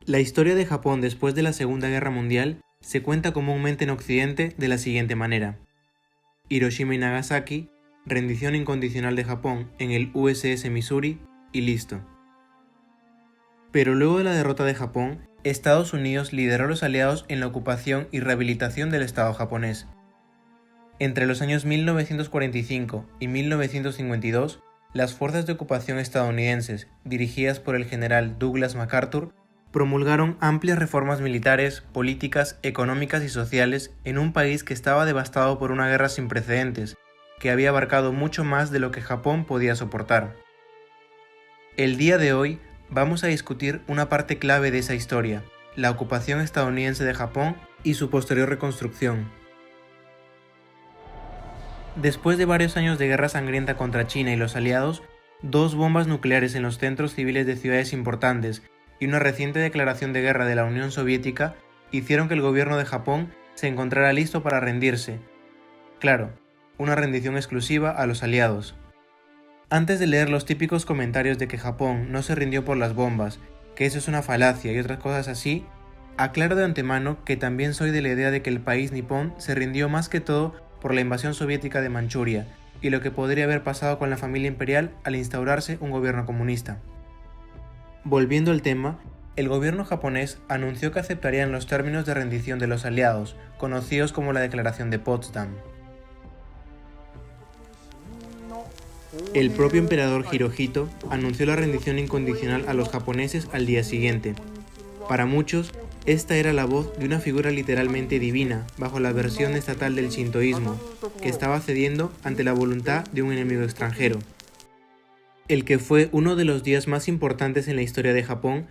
La historia de Japón después de la Segunda Guerra Mundial se cuenta comúnmente en Occidente de la siguiente manera: Hiroshima y Nagasaki, rendición incondicional de Japón en el USS Missouri y listo. Pero luego de la derrota de Japón, Estados Unidos lideró a los aliados en la ocupación y rehabilitación del Estado japonés. Entre los años 1945 y 1952, las fuerzas de ocupación estadounidenses, dirigidas por el general Douglas MacArthur, promulgaron amplias reformas militares, políticas, económicas y sociales en un país que estaba devastado por una guerra sin precedentes, que había abarcado mucho más de lo que Japón podía soportar. El día de hoy vamos a discutir una parte clave de esa historia, la ocupación estadounidense de Japón y su posterior reconstrucción. Después de varios años de guerra sangrienta contra China y los aliados, 2 bombas nucleares en los centros civiles de ciudades importantes y una reciente declaración de guerra de la Unión Soviética hicieron que el gobierno de Japón se encontrara listo para rendirse. Claro, una rendición exclusiva a los aliados. Antes de leer los típicos comentarios de que Japón no se rindió por las bombas, que eso es una falacia y otras cosas así, aclaro de antemano que también soy de la idea de que el país nipón se rindió más que todo por la invasión soviética de Manchuria y lo que podría haber pasado con la familia imperial al instaurarse un gobierno comunista. Volviendo al tema, el gobierno japonés anunció que aceptarían los términos de rendición de los aliados, conocidos como la Declaración de Potsdam. El propio emperador Hirohito anunció la rendición incondicional a los japoneses al día siguiente. Para muchos, esta era la voz de una figura literalmente divina bajo la versión estatal del shintoísmo, que estaba cediendo ante la voluntad de un enemigo extranjero. El que fue uno de los días más importantes en la historia de Japón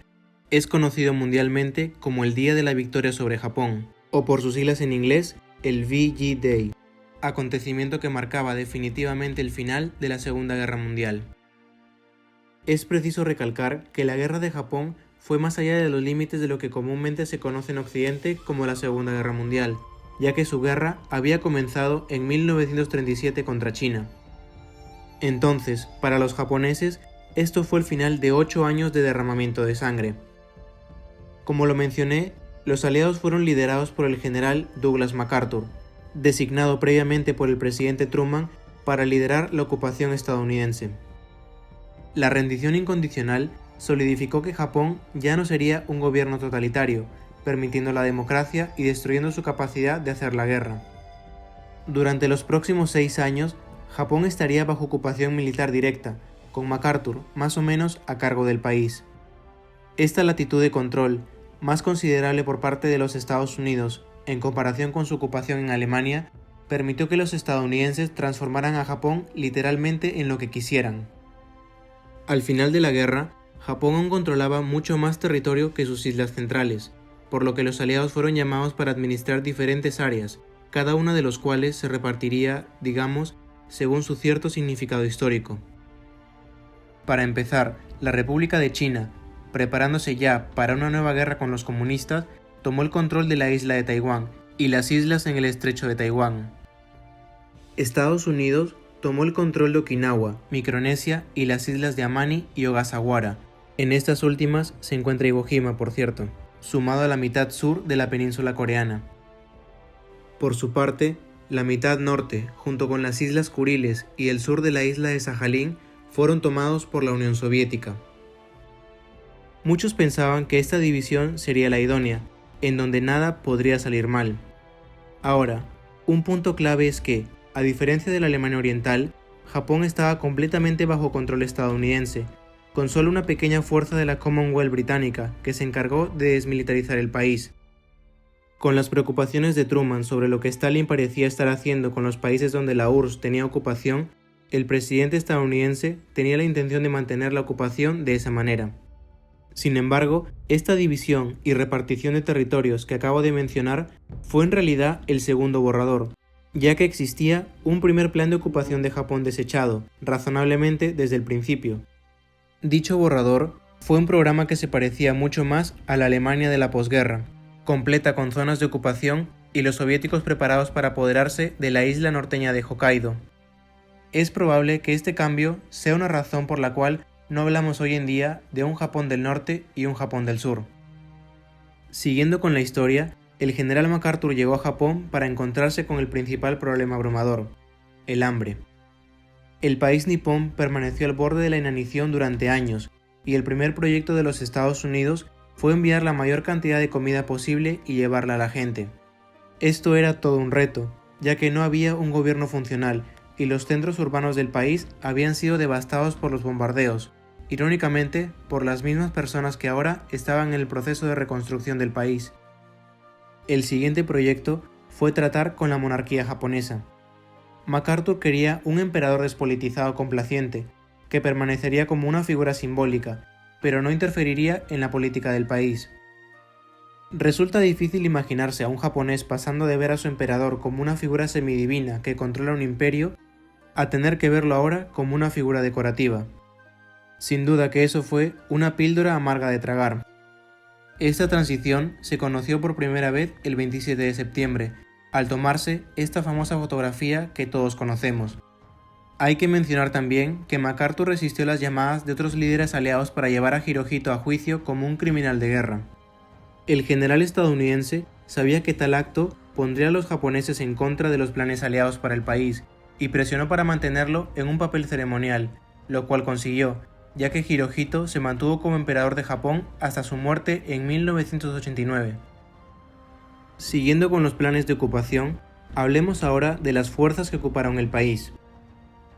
es conocido mundialmente como el Día de la Victoria sobre Japón, o por sus siglas en inglés, el VG Day, acontecimiento que marcaba definitivamente el final de la Segunda Guerra Mundial. Es preciso recalcar que la Guerra de Japón fue más allá de los límites de lo que comúnmente se conoce en Occidente como la Segunda Guerra Mundial, ya que su guerra había comenzado en 1937 contra China. Entonces, para los japoneses, esto fue el final de 8 años de derramamiento de sangre. Como lo mencioné, los aliados fueron liderados por el general Douglas MacArthur, designado previamente por el presidente Truman para liderar la ocupación estadounidense. La rendición incondicional solidificó que Japón ya no sería un gobierno totalitario, permitiendo la democracia y destruyendo su capacidad de hacer la guerra. Durante los próximos 6 años, Japón estaría bajo ocupación militar directa, con MacArthur más o menos a cargo del país. Esta latitud de control, más considerable por parte de los Estados Unidos en comparación con su ocupación en Alemania, permitió que los estadounidenses transformaran a Japón literalmente en lo que quisieran. Al final de la guerra, Japón aún controlaba mucho más territorio que sus islas centrales, por lo que los aliados fueron llamados para administrar diferentes áreas, cada una de las cuales se repartiría, digamos, según su cierto significado histórico. Para empezar, la República de China, preparándose ya para una nueva guerra con los comunistas, tomó el control de la isla de Taiwán y las islas en el estrecho de Taiwán. Estados Unidos tomó el control de Okinawa, Micronesia y las islas de Amami y Ogasawara. En estas últimas se encuentra Iwo Jima, por cierto, sumado a la mitad sur de la península coreana. Por su parte, la mitad norte, junto con las islas Kuriles y el sur de la isla de Sajalín, fueron tomados por la Unión Soviética. Muchos pensaban que esta división sería la idónea, en donde nada podría salir mal. Ahora, un punto clave es que, a diferencia de la Alemania Oriental, Japón estaba completamente bajo control estadounidense, con solo una pequeña fuerza de la Commonwealth británica que se encargó de desmilitarizar el país. Con las preocupaciones de Truman sobre lo que Stalin parecía estar haciendo con los países donde la URSS tenía ocupación, el presidente estadounidense tenía la intención de mantener la ocupación de esa manera. Sin embargo, esta división y repartición de territorios que acabo de mencionar fue en realidad el segundo borrador, ya que existía un primer plan de ocupación de Japón desechado, razonablemente desde el principio. Dicho borrador fue un programa que se parecía mucho más a la Alemania de la posguerra, completa con zonas de ocupación y los soviéticos preparados para apoderarse de la isla norteña de Hokkaido. Es probable que este cambio sea una razón por la cual no hablamos hoy en día de un Japón del norte y un Japón del sur. Siguiendo con la historia, el general MacArthur llegó a Japón para encontrarse con el principal problema abrumador: el hambre. El país nipón permaneció al borde de la inanición durante años, y el primer proyecto de los Estados Unidos fue enviar la mayor cantidad de comida posible y llevarla a la gente. Esto era todo un reto, ya que no había un gobierno funcional, y los centros urbanos del país habían sido devastados por los bombardeos, irónicamente por las mismas personas que ahora estaban en el proceso de reconstrucción del país. El siguiente proyecto fue tratar con la monarquía japonesa. MacArthur quería un emperador despolitizado complaciente, que permanecería como una figura simbólica, pero no interferiría en la política del país. Resulta difícil imaginarse a un japonés pasando de ver a su emperador como una figura semidivina que controla un imperio a tener que verlo ahora como una figura decorativa. Sin duda que eso fue una píldora amarga de tragar. Esta transición se conoció por primera vez el 27 de septiembre, al tomarse esta famosa fotografía que todos conocemos. Hay que mencionar también que MacArthur resistió las llamadas de otros líderes aliados para llevar a Hirohito a juicio como un criminal de guerra. El general estadounidense sabía que tal acto pondría a los japoneses en contra de los planes aliados para el país y presionó para mantenerlo en un papel ceremonial, lo cual consiguió, ya que Hirohito se mantuvo como emperador de Japón hasta su muerte en 1989. Siguiendo con los planes de ocupación, hablemos ahora de las fuerzas que ocuparon el país.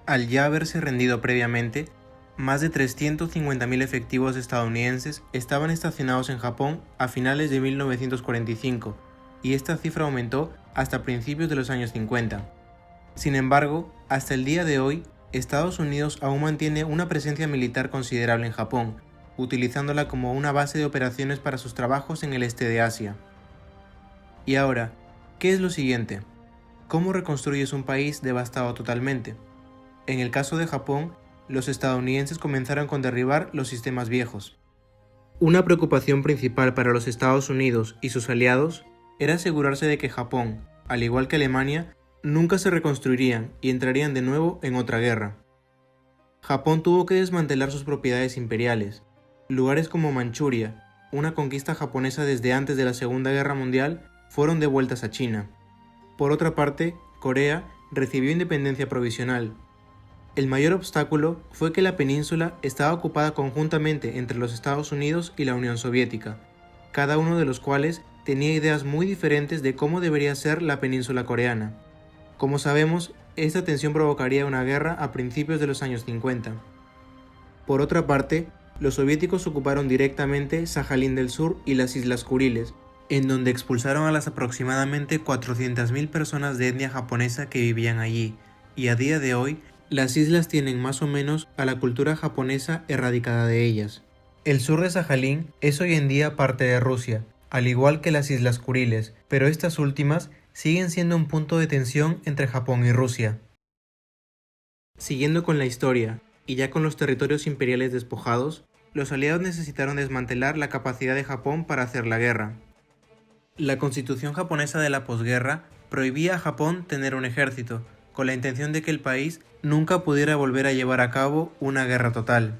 Al ya haberse rendido previamente, más de 350.000 efectivos estadounidenses estaban estacionados en Japón a finales de 1945, y esta cifra aumentó hasta principios de los años 50. Sin embargo, hasta el día de hoy, Estados Unidos aún mantiene una presencia militar considerable en Japón, utilizándola como una base de operaciones para sus trabajos en el este de Asia. Y ahora, ¿qué es lo siguiente? ¿Cómo reconstruyes un país devastado totalmente? En el caso de Japón, los estadounidenses comenzaron con derribar los sistemas viejos. Una preocupación principal para los Estados Unidos y sus aliados era asegurarse de que Japón, al igual que Alemania, nunca se reconstruirían y entrarían de nuevo en otra guerra. Japón tuvo que desmantelar sus propiedades imperiales. Lugares como Manchuria, una conquista japonesa desde antes de la Segunda Guerra Mundial, fueron devueltas a China. Por otra parte, Corea recibió independencia provisional. El mayor obstáculo fue que la península estaba ocupada conjuntamente entre los Estados Unidos y la Unión Soviética, cada uno de los cuales tenía ideas muy diferentes de cómo debería ser la península coreana. Como sabemos, esta tensión provocaría una guerra a principios de los años 50. Por otra parte, los soviéticos ocuparon directamente Sajalín del Sur y las Islas Kuriles, en donde expulsaron a las aproximadamente 400.000 personas de etnia japonesa que vivían allí, y a día de hoy, las islas tienen más o menos a la cultura japonesa erradicada de ellas. El sur de Sajalín es hoy en día parte de Rusia, al igual que las Islas Kuriles, pero estas últimas siguen siendo un punto de tensión entre Japón y Rusia. Siguiendo con la historia, y ya con los territorios imperiales despojados, los aliados necesitaron desmantelar la capacidad de Japón para hacer la guerra. La constitución japonesa de la posguerra prohibía a Japón tener un ejército, con la intención de que el país nunca pudiera volver a llevar a cabo una guerra total.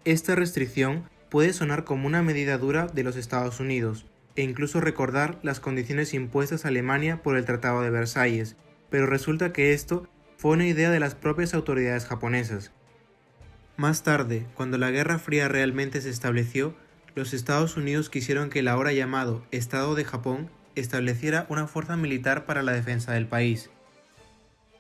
Esta restricción puede sonar como una medida dura de los Estados Unidos, e incluso recordar las condiciones impuestas a Alemania por el Tratado de Versalles, pero resulta que esto fue una idea de las propias autoridades japonesas. Más tarde, cuando la Guerra Fría realmente se estableció, los Estados Unidos quisieron que el ahora llamado Estado de Japón estableciera una fuerza militar para la defensa del país.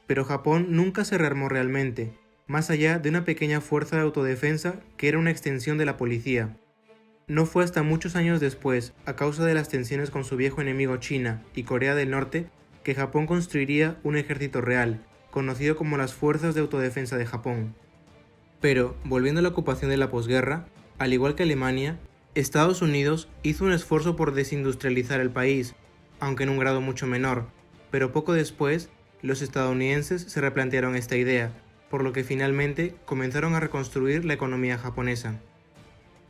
Pero Japón nunca se rearmó realmente, más allá de una pequeña fuerza de autodefensa que era una extensión de la policía. No fue hasta muchos años después, a causa de las tensiones con su viejo enemigo China y Corea del Norte, que Japón construiría un ejército real, conocido como las Fuerzas de Autodefensa de Japón. Pero, volviendo a la ocupación de la posguerra, al igual que Alemania, Estados Unidos hizo un esfuerzo por desindustrializar el país, aunque en un grado mucho menor, pero poco después, los estadounidenses se replantearon esta idea, por lo que finalmente comenzaron a reconstruir la economía japonesa.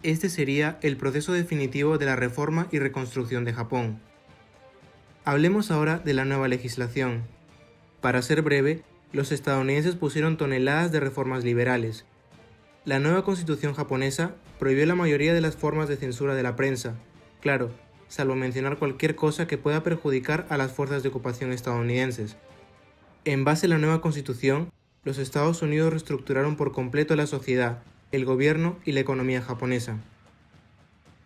Este sería el proceso definitivo de la reforma y reconstrucción de Japón. Hablemos ahora de la nueva legislación. Para ser breve, los estadounidenses pusieron toneladas de reformas liberales. La nueva constitución japonesa prohibió la mayoría de las formas de censura de la prensa, claro, salvo mencionar cualquier cosa que pueda perjudicar a las fuerzas de ocupación estadounidenses. En base a la nueva constitución, los Estados Unidos reestructuraron por completo la sociedad, el gobierno y la economía japonesa.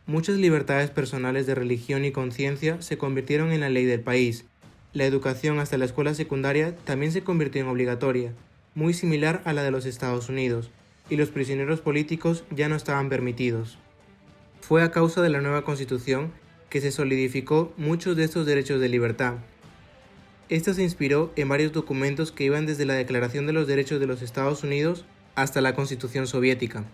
Muchas libertades personales de religión y conciencia se convirtieron en la ley del país. La educación hasta la escuela secundaria también se convirtió en obligatoria, muy similar a la de los Estados Unidos, y los prisioneros políticos ya no estaban permitidos. Fue a causa de la nueva constitución que se solidificó muchos de estos derechos de libertad. Esta se inspiró en varios documentos que iban desde la Declaración de los Derechos de los Estados Unidos hasta la Constitución soviética.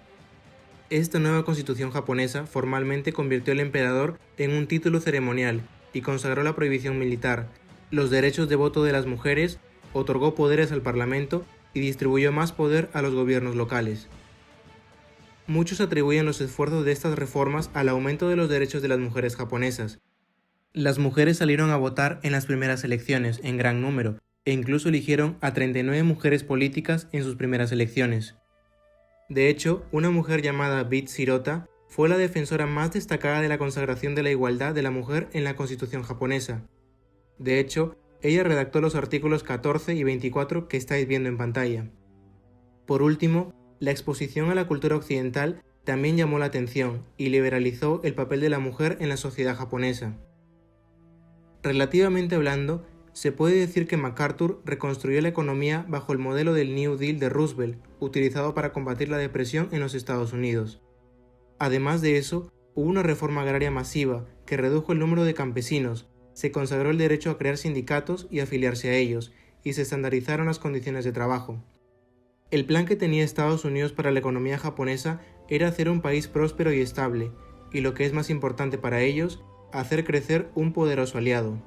Esta nueva constitución japonesa formalmente convirtió al emperador en un título ceremonial y consagró la prohibición militar, los derechos de voto de las mujeres, otorgó poderes al parlamento y distribuyó más poder a los gobiernos locales. Muchos atribuyen los esfuerzos de estas reformas al aumento de los derechos de las mujeres japonesas. Las mujeres salieron a votar en las primeras elecciones en gran número, e incluso eligieron a 39 mujeres políticas en sus primeras elecciones. De hecho, una mujer llamada Bit Sirota fue la defensora más destacada de la consagración de la igualdad de la mujer en la Constitución japonesa. De hecho, ella redactó los artículos 14 y 24 que estáis viendo en pantalla. Por último, la exposición a la cultura occidental también llamó la atención y liberalizó el papel de la mujer en la sociedad japonesa. Relativamente hablando, se puede decir que MacArthur reconstruyó la economía bajo el modelo del New Deal de Roosevelt, utilizado para combatir la depresión en los Estados Unidos. Además de eso, hubo una reforma agraria masiva que redujo el número de campesinos, se consagró el derecho a crear sindicatos y afiliarse a ellos, y se estandarizaron las condiciones de trabajo. El plan que tenía Estados Unidos para la economía japonesa era hacer un país próspero y estable, y lo que es más importante para ellos, hacer crecer un poderoso aliado.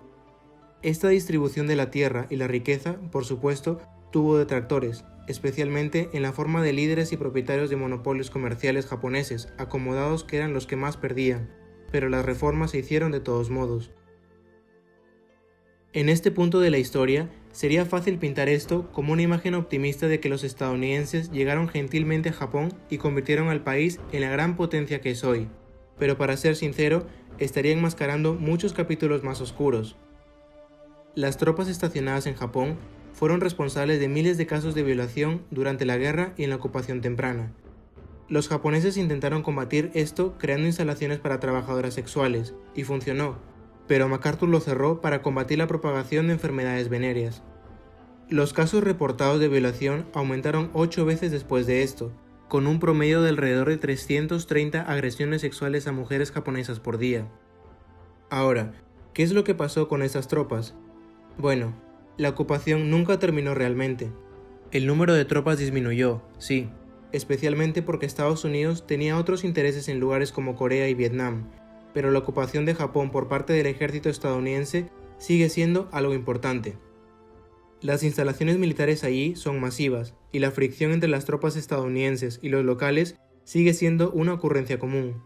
Esta distribución de la tierra y la riqueza, por supuesto, tuvo detractores, especialmente en la forma de líderes y propietarios de monopolios comerciales japoneses, acomodados que eran los que más perdían, pero las reformas se hicieron de todos modos. En este punto de la historia, sería fácil pintar esto como una imagen optimista de que los estadounidenses llegaron gentilmente a Japón y convirtieron al país en la gran potencia que es hoy, pero para ser sincero, estaría enmascarando muchos capítulos más oscuros. Las tropas estacionadas en Japón fueron responsables de miles de casos de violación durante la guerra y en la ocupación temprana. Los japoneses intentaron combatir esto creando instalaciones para trabajadoras sexuales, y funcionó, pero MacArthur lo cerró para combatir la propagación de enfermedades venéreas. Los casos reportados de violación aumentaron 8 veces después de esto, con un promedio de alrededor de 330 agresiones sexuales a mujeres japonesas por día. Ahora, ¿qué es lo que pasó con esas tropas? Bueno, la ocupación nunca terminó realmente. El número de tropas disminuyó, sí, especialmente porque Estados Unidos tenía otros intereses en lugares como Corea y Vietnam, pero la ocupación de Japón por parte del ejército estadounidense sigue siendo algo importante. Las instalaciones militares allí son masivas, y la fricción entre las tropas estadounidenses y los locales sigue siendo una ocurrencia común.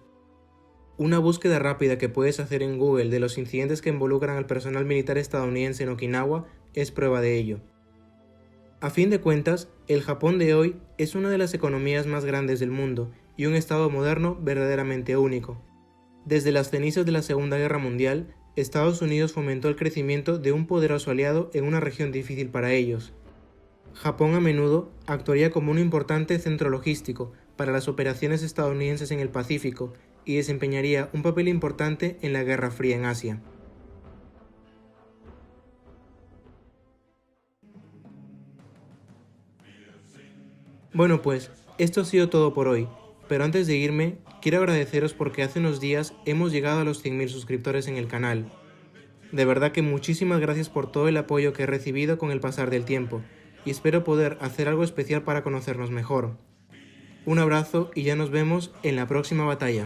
Una búsqueda rápida que puedes hacer en Google de los incidentes que involucran al personal militar estadounidense en Okinawa es prueba de ello. A fin de cuentas, el Japón de hoy es una de las economías más grandes del mundo y un estado moderno verdaderamente único. Desde las cenizas de la Segunda Guerra Mundial, Estados Unidos fomentó el crecimiento de un poderoso aliado en una región difícil para ellos. Japón a menudo actuaría como un importante centro logístico para las operaciones estadounidenses en el Pacífico y desempeñaría un papel importante en la Guerra Fría en Asia. Bueno pues, esto ha sido todo por hoy, pero antes de irme, quiero agradeceros porque hace unos días hemos llegado a los 100.000 suscriptores en el canal. De verdad que muchísimas gracias por todo el apoyo que he recibido con el pasar del tiempo, y espero poder hacer algo especial para conocernos mejor. Un abrazo y ya nos vemos en la próxima batalla.